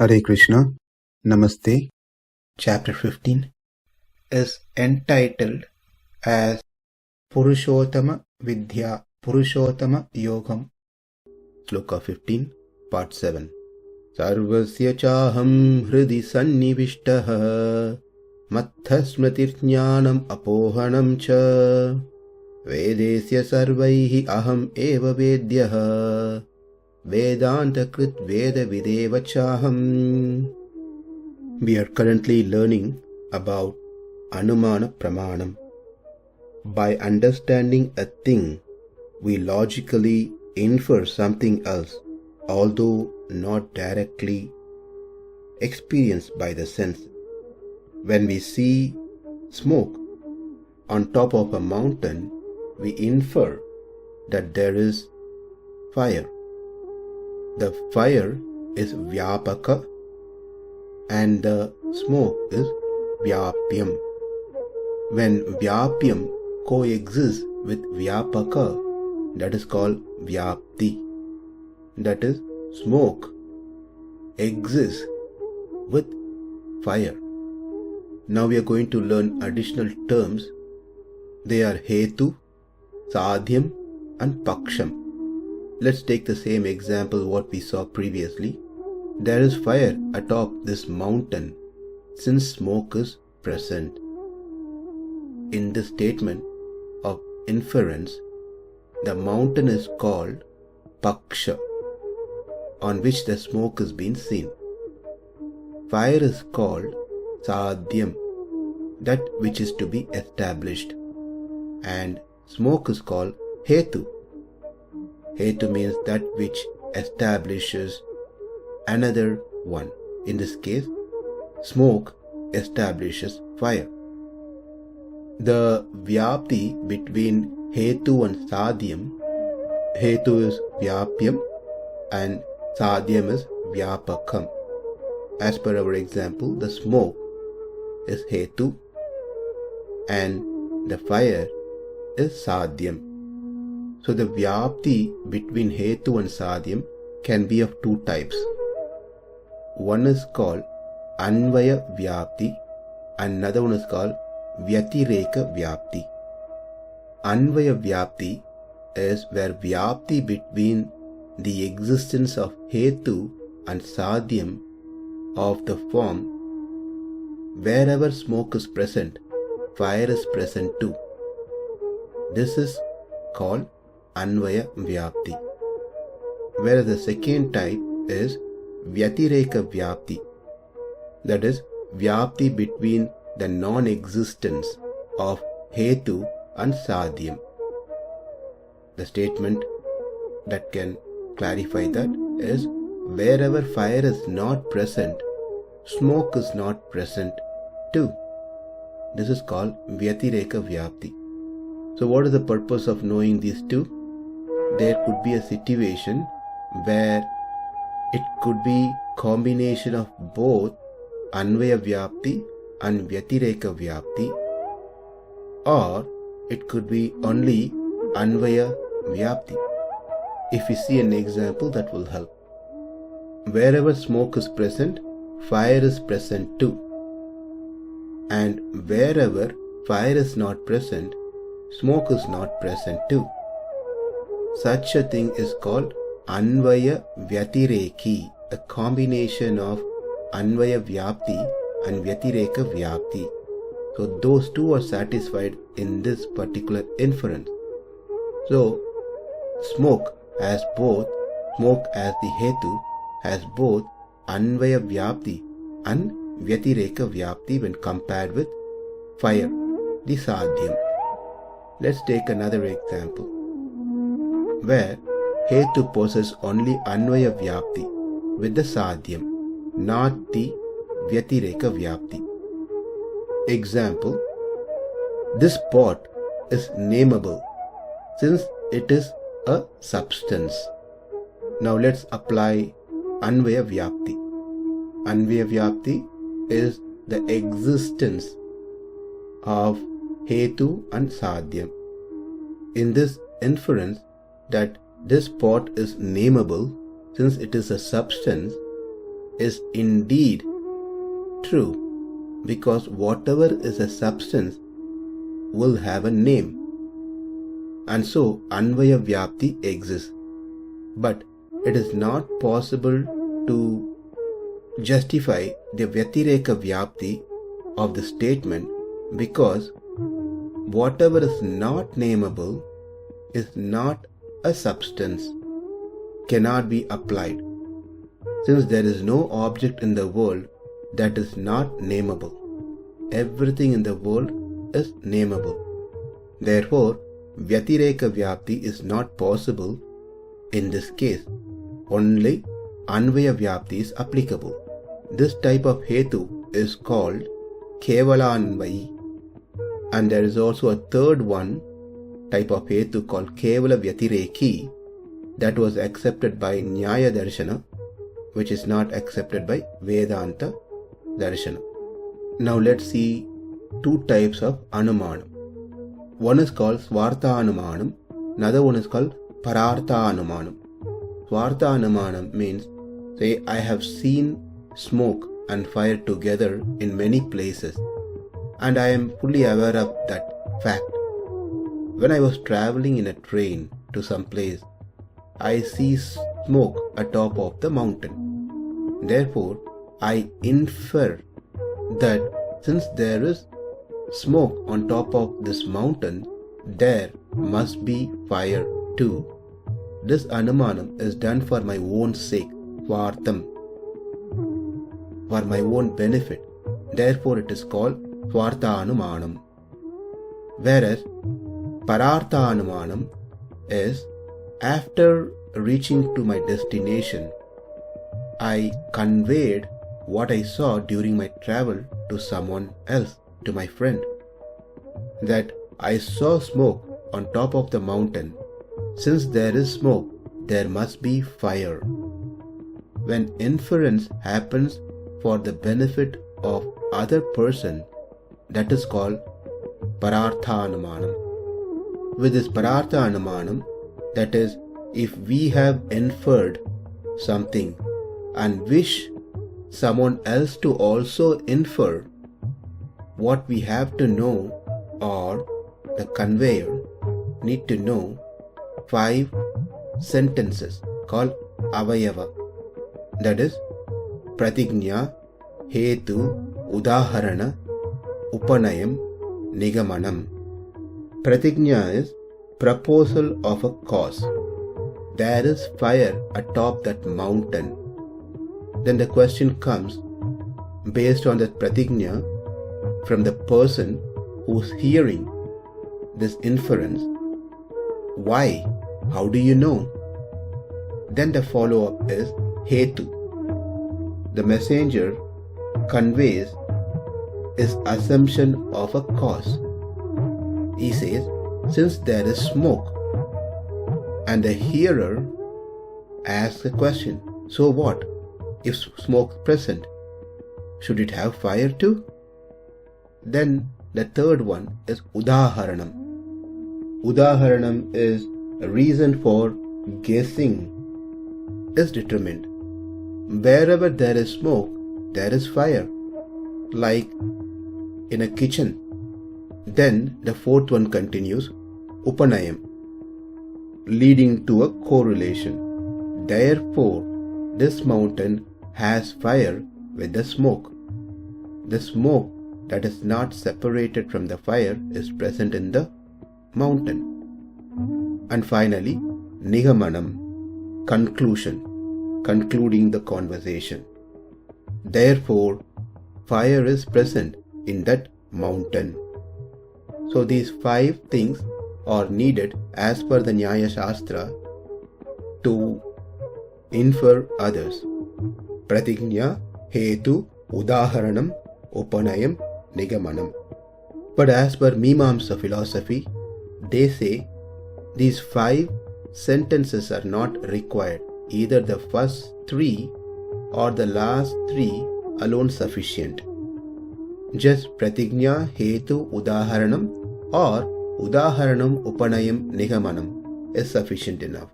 Hare Krishna, Namaste. Chapter 15 is entitled as Purushottama Vidya, Purushottama Yogam. Sloka 15, Part 7. Sarvasya cāhaṁ hṛdi sanniviṣṭo mattaḥ smṛtir jñānam apohanaṁ ca vedesya sarvair aham eva vedyo vedānta-kṛd veda-vid cāham. We are currently learning about anumana pramanam. By understanding a thing, we logically infer something else, although not directly experienced by the sense. When we see smoke on top of a mountain, we infer that there is fire. The fire is vyāpaka and the smoke is vyāpyam. When vyāpyam coexists with vyāpaka, that is called vyāpti. That is, smoke exists with fire. Now we are going to learn additional terms. They are hetu, sadhyam and paksham. Let's take the same example what we saw previously. There is fire atop this mountain since smoke is present. In this statement of inference, the mountain is called paksha, on which the smoke is being seen. Fire is called sadhyam, that which is to be established, and smoke is called hetu. Hetu means that which establishes another one. In this case, smoke establishes fire. The vyāpti between hetu and sadhyam, hetu is vyāpyam and sadhyam is vyāpakam. As per our example, the smoke is hetu and the fire is sadhyam. So the vyāpti between hetu and sadhyam can be of two types. One is called anvaya vyāpti, another one is called vyatireka vyāpti. Anvaya vyāpti is where vyāpti between the existence of hetu and sadhyam of the form wherever smoke is present, fire is present too. This is called anvaya vyāpti. Whereas the second type is vyatireka vyāpti, that is vyāpti between the non-existence of hetu and sadhyam. The statement that can clarify that is, wherever fire is not present, smoke is not present too. This is called vyatireka vyāpti. So what is the purpose of knowing these two? There could be a situation where it could be combination of both anvaya vyāpti and vyatireka vyāpti, or it could be only anvaya vyāpti. If we see an example, that will help. Wherever smoke is present, fire is present too. And wherever fire is not present, smoke is not present too. Such a thing is called anvaya vyatireki, a combination of anvaya vyāpti and vyatireka vyāpti. So those two are satisfied in this particular inference. So smoke as the hetu has both anvaya vyāpti and vyatireka vyāpti when compared with fire, the sadhyam. Let's take another example where hetu possesses only anvaya vyāpti with the sadhyam, not the vyatireka vyāpti. Example: this pot is nameable since it is a substance. Now let's apply anvaya vyāpti. Anvaya vyāpti is the existence of hetu and sadhyam. In this inference that this pot is nameable since it is a substance, is indeed true, because whatever is a substance will have a name. And so Anvaya Vyapti exists. But it is not possible to justify the Vyatireka Vyapti of the statement, because whatever is not nameable is not a substance, cannot be applied, since there is no object in the world that is not nameable. Everything in the world is nameable. Therefore, Vyatireka Vyapti is not possible in this case. Only Anvaya Vyapti is applicable. This type of Hetu is called Kevalanvayi. And there is also a third one type of Hetu called Kevala Vyatireki, that was accepted by Nyaya Darshana, which is not accepted by Vedanta-Darshana. Now let's see two types of Anumanam. One is called Swartha-Anumanam, another one is called Parartha-Anumanam. Swartha-Anumanam means, say, I have seen smoke and fire together in many places, and I am fully aware of that fact. When I was traveling in a train to some place, I see smoke atop of the mountain. Therefore, I infer that since there is smoke on top of this mountain, there must be fire too. This Anumanam is done for my own sake, Swartham, for my own benefit. Therefore, it is called Swartha Anumanam. Whereas Parartha Anumanam is, after reaching to my destination, I conveyed what I saw during my travel to someone else, to my friend, that I saw smoke on top of the mountain. Since there is smoke, there must be fire. When inference happens for the benefit of other person, that is called Parartha Anumanam. With this Parartha Anumanam, that is, if we have inferred something and wish someone else to also infer, what we have to know, or the conveyor need to know 5 sentences called Avayava. That is Pratignya, Hetu, Udaharana, Upanayam, Nigamanam. Pratignya is proposal of a cause. There is fire atop that mountain. Then the question comes, based on that pratignya, from the person who's hearing this inference, why? How do you know? Then the follow-up is Hetu. The messenger conveys his assumption of a cause. He says, since there is smoke, and the hearer asks a question, so what? If smoke is present, should it have fire too? Then the third one is Udaharanam. Udaharanam is a reason for guessing is determined. Wherever there is smoke, there is fire, like in a kitchen. Then the fourth one continues, Upanayam, leading to a correlation. Therefore, this mountain has fire with the smoke. The smoke that is not separated from the fire is present in the mountain. And finally, Nigamanam, conclusion, concluding the conversation. Therefore, fire is present in that mountain. So these 5 things are needed as per the Nyaya Shastra to infer others. Pratignya, Hetu, Udaharanam, Upanayam, Nigamanam. But as per Mimamsa philosophy, they say these 5 sentences are not required. Either the first 3 or the last 3 alone sufficient. Just Pratignya, Hetu, Udaharanam or Udaharanam, Upanayam, Nigamanam is sufficient enough.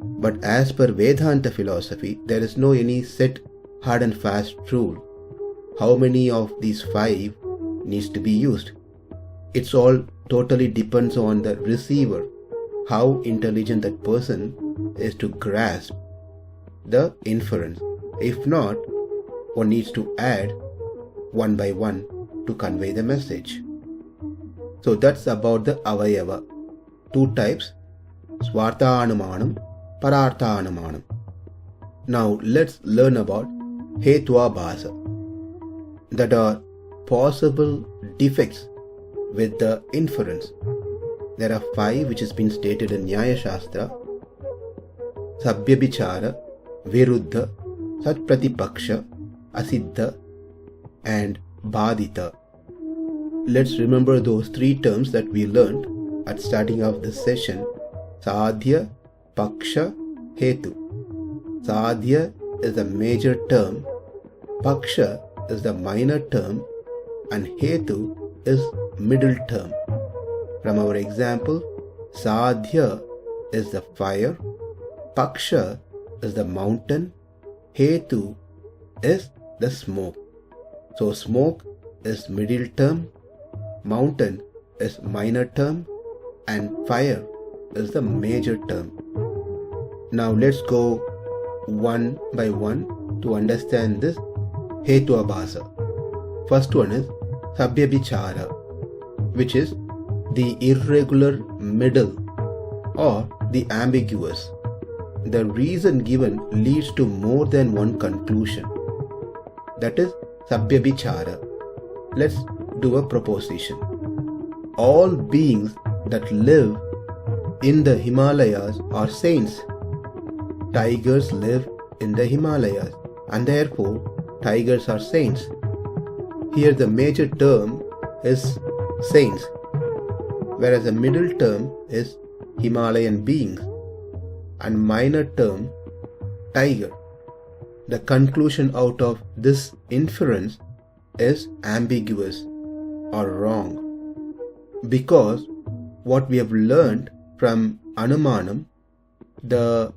But as per Vedanta philosophy, there is no any set hard and fast rule. How many of these 5 needs to be used? It's all totally depends on the receiver, how intelligent that person is to grasp the inference. If not, one needs to add one by one to convey the message. So that's about the avayava. 2 types, swarthanumanam, pararthanumanam. Now let's learn about hetuvabhasa, that are possible defects with the inference. There are 5 which has been stated in Nyaya Shastra: sabhyabhichara, viruddha, satpratipaksha, asiddha and badita. Let's remember those 3 terms that we learned at starting of this session: sadhya, paksha, hetu. Sadhya is the major term, paksha is the minor term, and hetu is middle term. From our example, sadhya is the fire, paksha is the mountain, hetu is the smoke. So smoke is middle term, mountain is minor term, and fire is the major term. Now let's go one by one to understand this hetuvabhasa. First one is sabhyabhichara, which is the irregular middle or the ambiguous. The reason given leads to more than one conclusion. That is sabhyabhichara. Let's do a proposition. All beings that live in the Himalayas are saints. Tigers live in the Himalayas, and therefore tigers are saints. Here the major term is saints, whereas the middle term is Himalayan beings and minor term tiger. The conclusion out of this inference is ambiguous or wrong, because what we have learned from anumanam, the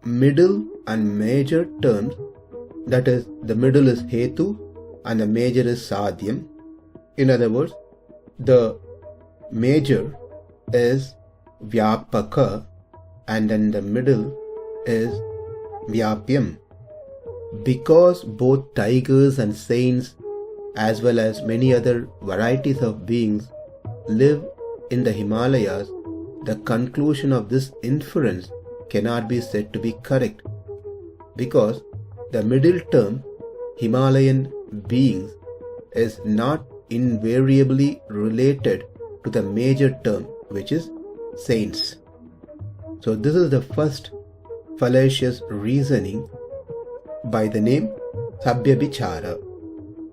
middle and major terms, that is, the middle is hetu and the major is sadhyam. In other words, the major is vyapaka and then the middle is vyapyam. Because both tigers and saints as well as many other varieties of beings live in the Himalayas, the conclusion of this inference cannot be said to be correct, because the middle term Himalayan beings is not invariably related to the major term, which is saints. So this is the first fallacious reasoning by the name sabhyabhichara.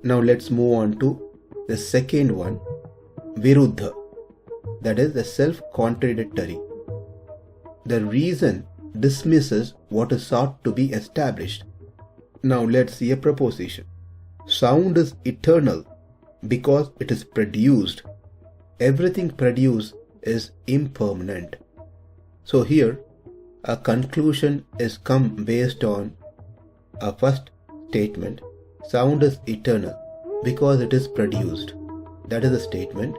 Now let's move on to the second one, viruddha, that is the self-contradictory. The reason dismisses what is sought to be established. Now let's see a proposition. Sound is eternal because it is produced. Everything produced is impermanent. So here a conclusion is come based on a first statement. Sound is eternal because it is produced. That is a statement.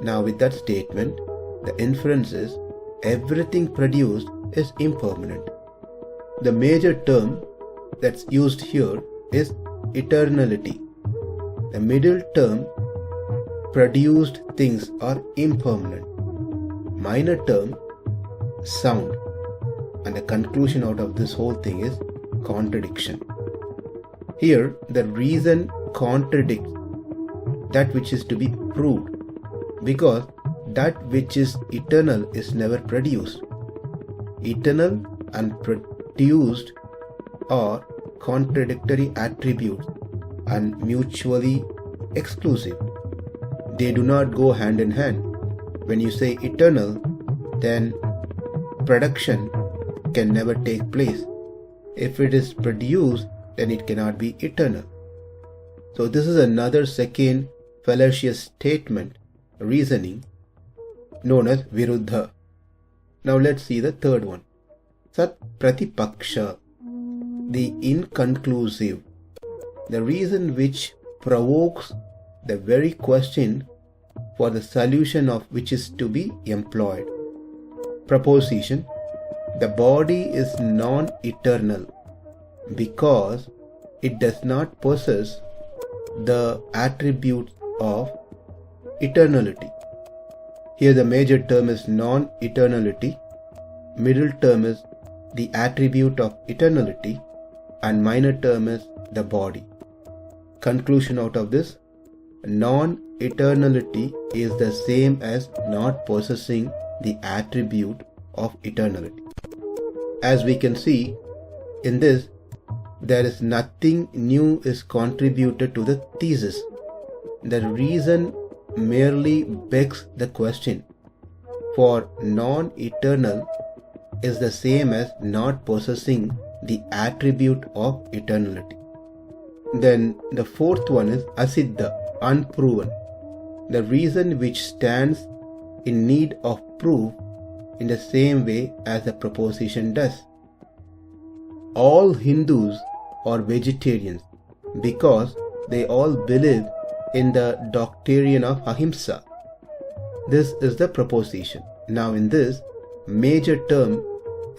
Now with that statement, the inference is everything produced is impermanent. The major term that's used here is eternality. The middle term, produced things are impermanent. Minor term, sound. And the conclusion out of this whole thing is contradiction. Here the reason contradicts that which is to be proved, because that which is eternal is never produced. Eternal and produced are contradictory attributes and mutually exclusive. They do not go hand in hand. When you say eternal, then production can never take place. If it is produced, then it cannot be eternal. So this is another second fallacious statement, reasoning, known as viruddha. Now let's see the third one, sat pratipaksha. the inconclusive, the reason which provokes the very question for the solution of which is to be employed. Proposition: the body is non-eternal because it does not possess the attributes of eternality. Here the major term is non-eternality, middle term is the attribute of eternality, and minor term is the body. Conclusion out of this: non-eternality is the same as not possessing the attribute of eternality. As we can see in this, there is nothing new is contributed to the thesis. The reason merely begs the question, for non-eternal is the same as not possessing the attribute of eternality. Then the fourth one is asiddha, unproven, the reason which stands in need of proof in the same way as the proposition does. All Hindus are vegetarians because they all believe in the doctrine of ahimsa. This is the proposition. Now in this, major term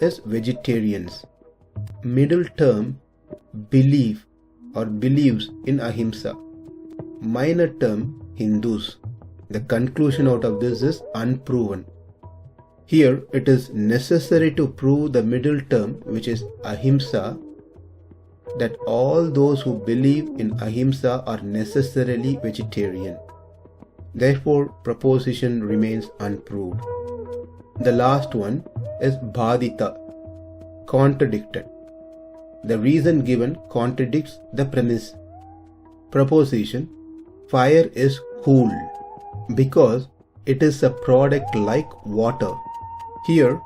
is vegetarians, middle term believe or believes in ahimsa, minor term Hindus. The conclusion out of this is unproven. Here it is necessary to prove the middle term, which is ahimsa, that all those who believe in ahimsa are necessarily vegetarian. Therefore, proposition remains unproved. The last one is bādita, contradicted. The reason given contradicts the premise. Proposition: fire is cool because it is a product like water. Here,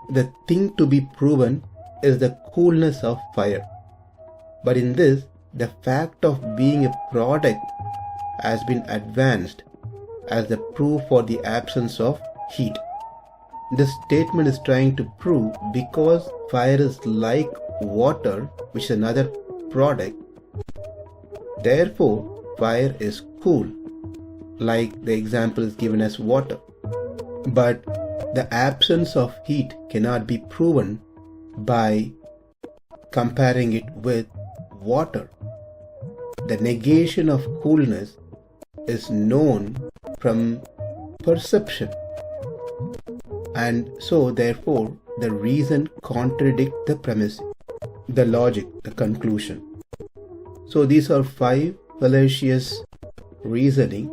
the thing to be proven is the coolness of fire. But in this, the fact of being a product has been advanced as the proof for the absence of heat. This statement is trying to prove because fire is like water, which is another product, therefore fire is cool, like the example is given as water. But the absence of heat cannot be proven by comparing it with water. The negation of coolness is known from perception, and so therefore the reason contradicts the premise, the logic, the conclusion. So these are 5 fallacious reasoning: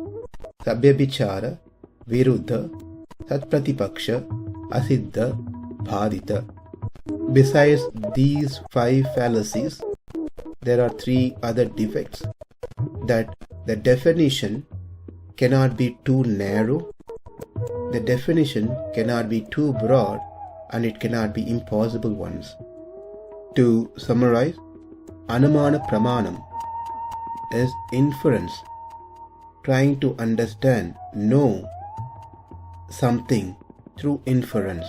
sabyabichara, viruddha, satpratipaksha, asiddha, bādita. Besides these 5 fallacies, there are 3 other defects: that the definition cannot be too narrow, the definition cannot be too broad, and it cannot be impossible ones. To summarize, anumana pramanam is inference, trying to understand, know something through inference.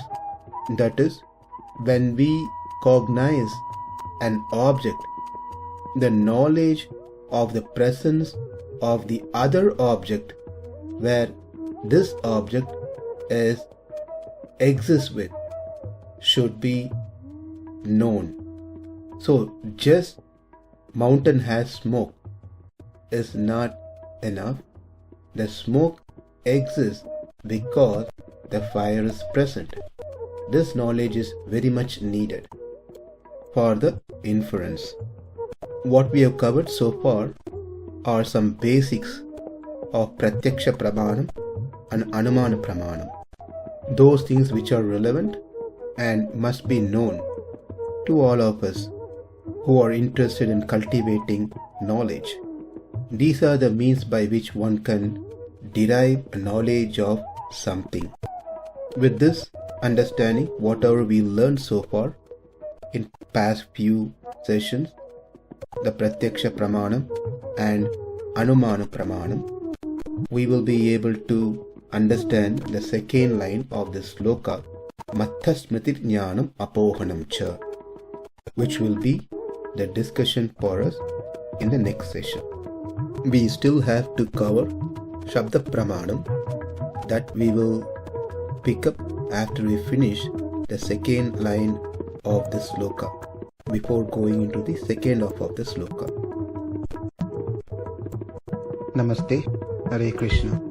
That is, when we cognize an object, the knowledge of the presence of the other object where this object exists with should be known. So just mountain has smoke is not enough. The smoke exists because the fire is present. This knowledge is very much needed for the inference. What we have covered so far are some basics of pratyaksha pramanam and anumana pramanam. Those things which are relevant and must be known to all of us who are interested in cultivating knowledge. These are the means by which one can derive a knowledge of something. With this understanding, whatever we learned so far in past few sessions, the pratyaksha pramanam and anumana pramanam, we will be able to understand the second line of the sloka, mattaḥ smṛtir jñānam apohanaṁ ca, which will be the discussion for us in the next session. We still have to cover Shabda Pramanam, that we will pick up after we finish the second line of the Sloka, before going into the second half of the Sloka. Namaste, Hare Krishna.